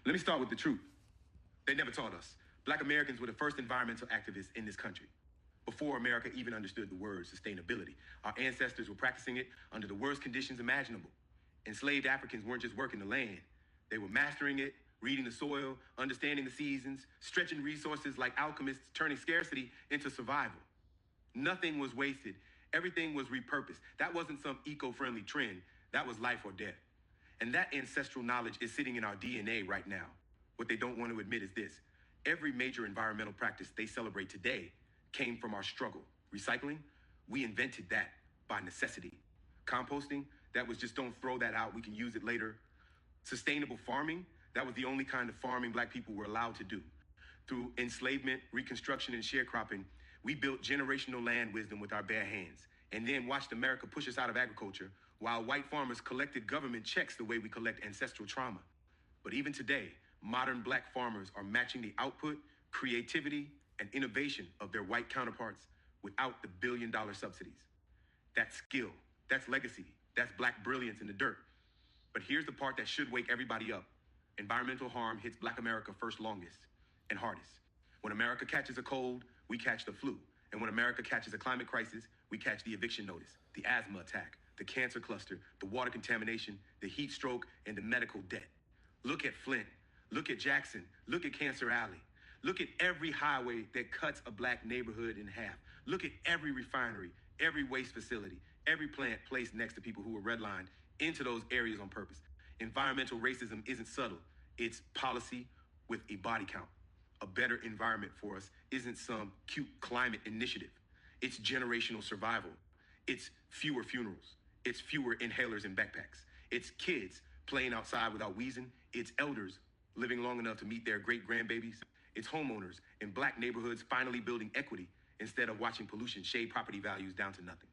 Let me start with the truth. They never taught us. Black Americans were the first environmental activists in this country. Before America even understood the word sustainability, our ancestors were practicing it under the worst conditions imaginable. Enslaved Africans weren't just working the land, they were mastering it, reading the soil, understanding the seasons, stretching resources like alchemists, turning scarcity into survival. Nothing was wasted. Everything was repurposed. That wasn't some eco-friendly trend. That was life or death. And that ancestral knowledge is sitting in our DNA right now. What they don't want to admit is this. Every major environmental practice they celebrate today came from our struggle. Recycling, we invented that by necessity. Composting, that was just don't throw that out, we can use it later. Sustainable farming, that was the only kind of farming Black people were allowed to do. Through enslavement, reconstruction, and sharecropping, we built generational land wisdom with our bare hands, and then watched America push us out of agriculture while white farmers collected government checks the way we collect ancestral trauma. But even today, modern Black farmers are matching the output, creativity, and innovation of their white counterparts without the billion-dollar subsidies. That's skill, that's legacy, that's Black brilliance in the dirt. But here's the part that should wake everybody up. Environmental harm hits Black America first, longest, and hardest. When America catches a cold, we catch the flu. And when America catches a climate crisis, we catch the eviction notice, the asthma attack, the cancer cluster, the water contamination, the heat stroke, and the medical debt. Look at Flint. Look at Jackson. Look at Cancer Alley. Look at every highway that cuts a Black neighborhood in half. Look at every refinery, every waste facility, every plant placed next to people who were redlined into those areas on purpose. Environmental racism isn't subtle. It's policy with a body count. A better environment for us isn't some cute climate initiative. It's generational survival. It's fewer funerals. It's fewer inhalers and backpacks. It's kids playing outside without wheezing. It's elders living long enough to meet their great-grandbabies. It's homeowners in Black neighborhoods finally building equity instead of watching pollution shade property values down to nothing.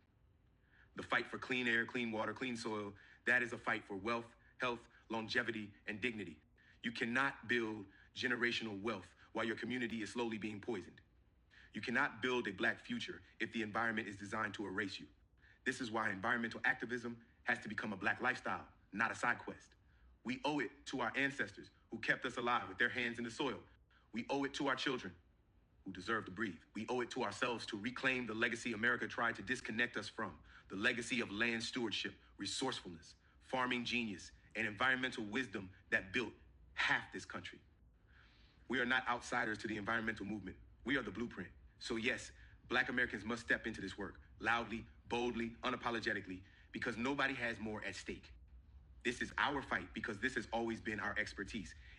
The fight for clean air, clean water, clean soil, that is a fight for wealth, health, longevity, and dignity. You cannot build generational wealth while your community is slowly being poisoned. You cannot build a Black future if the environment is designed to erase you. This is why environmental activism has to become a Black lifestyle, not a side quest. We owe it to our ancestors who kept us alive with their hands in the soil. We owe it to our children who deserve to breathe. We owe it to ourselves to reclaim the legacy America tried to disconnect us from, the legacy of land stewardship, resourcefulness, farming genius, and environmental wisdom that built half this country. We are not outsiders to the environmental movement. We are the blueprint. So yes, Black Americans must step into this work loudly, boldly, unapologetically, because nobody has more at stake. This is our fight because this has always been our expertise.